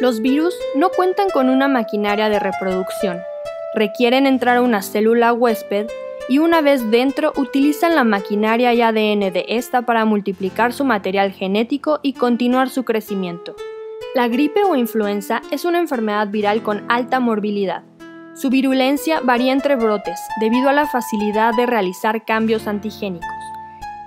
Los virus no cuentan con una maquinaria de reproducción. Requieren entrar a una célula huésped y una vez dentro utilizan la maquinaria y ADN de esta para multiplicar su material genético y continuar su crecimiento. La gripe o influenza es una enfermedad viral con alta morbilidad. Su virulencia varía entre brotes debido a la facilidad de realizar cambios antigénicos.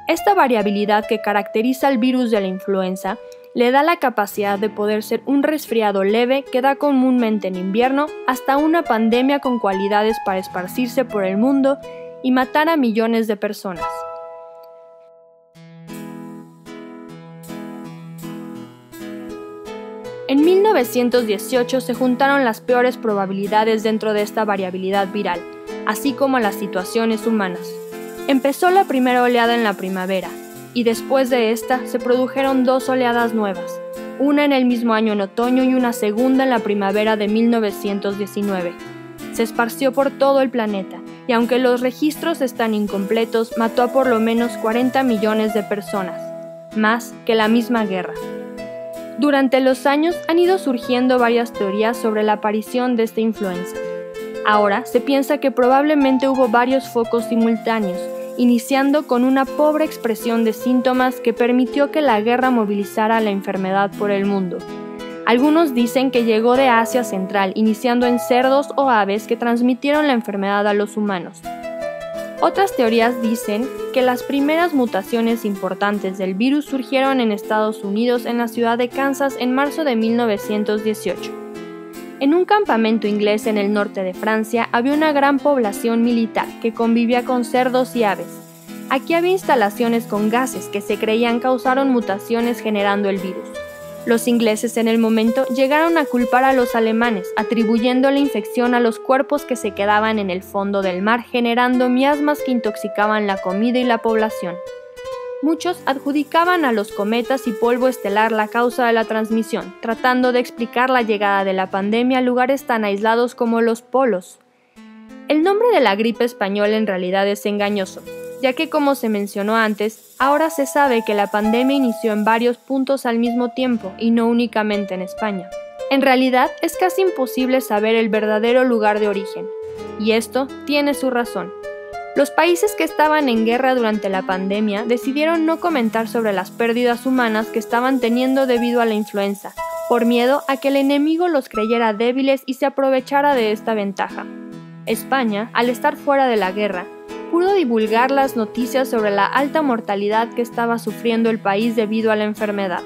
Esta variabilidad que caracteriza al virus de la influenza le da la capacidad de poder ser un resfriado leve que da comúnmente en invierno hasta una pandemia con cualidades para esparcirse por el mundo y matar a millones de personas. En 1918 se juntaron las peores probabilidades dentro de esta variabilidad viral, así como las situaciones humanas. Empezó la primera oleada en la primavera, y después de esta se produjeron dos oleadas nuevas, una en el mismo año en otoño y una segunda en la primavera de 1919. Se esparció por todo el planeta, y aunque los registros están incompletos, mató a por lo menos 40 millones de personas, más que la misma guerra. Durante los años han ido surgiendo varias teorías sobre la aparición de esta influenza. Ahora se piensa que probablemente hubo varios focos simultáneos, iniciando con una pobre expresión de síntomas que permitió que la guerra movilizara la enfermedad por el mundo. Algunos dicen que llegó de Asia Central, iniciando en cerdos o aves que transmitieron la enfermedad a los humanos. Otras teorías dicen que las primeras mutaciones importantes del virus surgieron en Estados Unidos en la ciudad de Kansas en marzo de 1918. En un campamento inglés en el norte de Francia había una gran población militar que convivía con cerdos y aves. Aquí había instalaciones con gases que se creían causaron mutaciones generando el virus. Los ingleses en el momento llegaron a culpar a los alemanes, atribuyendo la infección a los cuerpos que se quedaban en el fondo del mar, generando miasmas que intoxicaban la comida y la población. Muchos adjudicaban a los cometas y polvo estelar la causa de la transmisión, tratando de explicar la llegada de la pandemia a lugares tan aislados como los polos. El nombre de la gripe española en realidad es engañoso, ya que como se mencionó antes, ahora se sabe que la pandemia inició en varios puntos al mismo tiempo y no únicamente en España. En realidad es casi imposible saber el verdadero lugar de origen, y esto tiene su razón. Los países que estaban en guerra durante la pandemia decidieron no comentar sobre las pérdidas humanas que estaban teniendo debido a la influenza, por miedo a que el enemigo los creyera débiles y se aprovechara de esta ventaja. España, al estar fuera de la guerra, pudo divulgar las noticias sobre la alta mortalidad que estaba sufriendo el país debido a la enfermedad.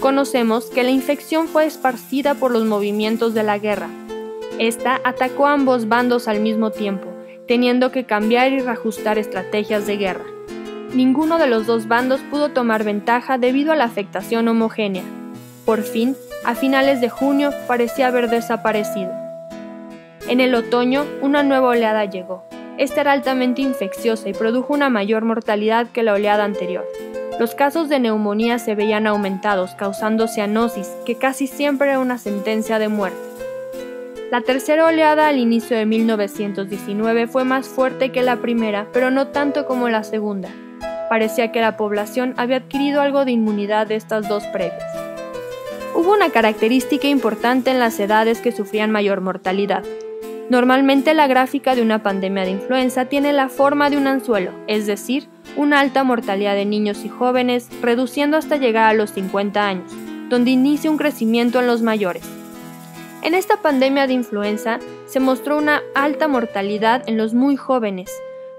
Conocemos que la infección fue esparcida por los movimientos de la guerra. Esta atacó a ambos bandos al mismo tiempo, teniendo que cambiar y reajustar estrategias de guerra. Ninguno de los dos bandos pudo tomar ventaja debido a la afectación homogénea. Por fin, a finales de junio, parecía haber desaparecido. En el otoño, una nueva oleada llegó. Esta era altamente infecciosa y produjo una mayor mortalidad que la oleada anterior. Los casos de neumonía se veían aumentados, causando cianosis, que casi siempre era una sentencia de muerte. La tercera oleada al inicio de 1919 fue más fuerte que la primera, pero no tanto como la segunda. Parecía que la población había adquirido algo de inmunidad de estas dos previas. Hubo una característica importante en las edades que sufrían mayor mortalidad. Normalmente la gráfica de una pandemia de influenza tiene la forma de un anzuelo, es decir, una alta mortalidad de niños y jóvenes, reduciendo hasta llegar a los 50 años, donde inicia un crecimiento en los mayores. En esta pandemia de influenza se mostró una alta mortalidad en los muy jóvenes,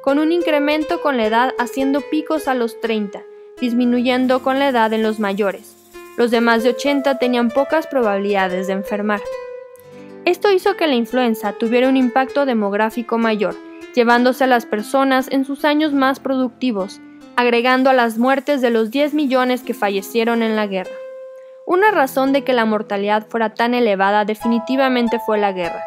con un incremento con la edad haciendo picos a los 30, disminuyendo con la edad en los mayores. Los de más de 80 tenían pocas probabilidades de enfermar. Esto hizo que la influenza tuviera un impacto demográfico mayor, llevándose a las personas en sus años más productivos, agregando a las muertes de los 10 millones que fallecieron en la guerra. Una razón de que la mortalidad fuera tan elevada definitivamente fue la guerra.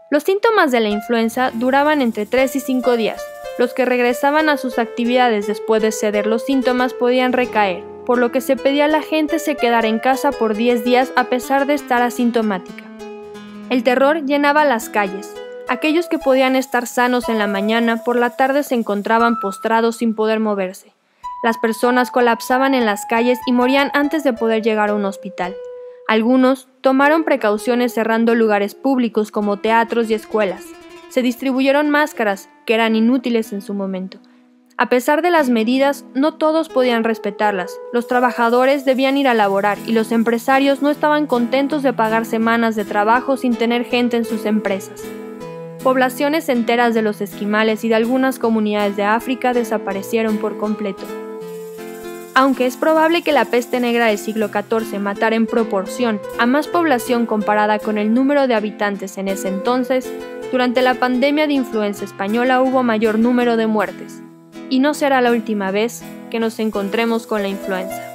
Los síntomas de la influenza duraban entre 3 y 5 días. Los que regresaban a sus actividades después de ceder los síntomas podían recaer, por lo que se pedía a la gente se quedara en casa por 10 días a pesar de estar asintomática. El terror llenaba las calles. Aquellos que podían estar sanos en la mañana, por la tarde se encontraban postrados sin poder moverse. Las personas colapsaban en las calles y morían antes de poder llegar a un hospital. Algunos tomaron precauciones cerrando lugares públicos como teatros y escuelas. Se distribuyeron máscaras, que eran inútiles en su momento. A pesar de las medidas, no todos podían respetarlas. Los trabajadores debían ir a laborar y los empresarios no estaban contentos de pagar semanas de trabajo sin tener gente en sus empresas. Poblaciones enteras de los esquimales y de algunas comunidades de África desaparecieron por completo. Aunque es probable que la peste negra del siglo XIV matara en proporción a más población comparada con el número de habitantes en ese entonces, durante la pandemia de influenza española hubo mayor número de muertes. Y no será la última vez que nos encontremos con la influenza.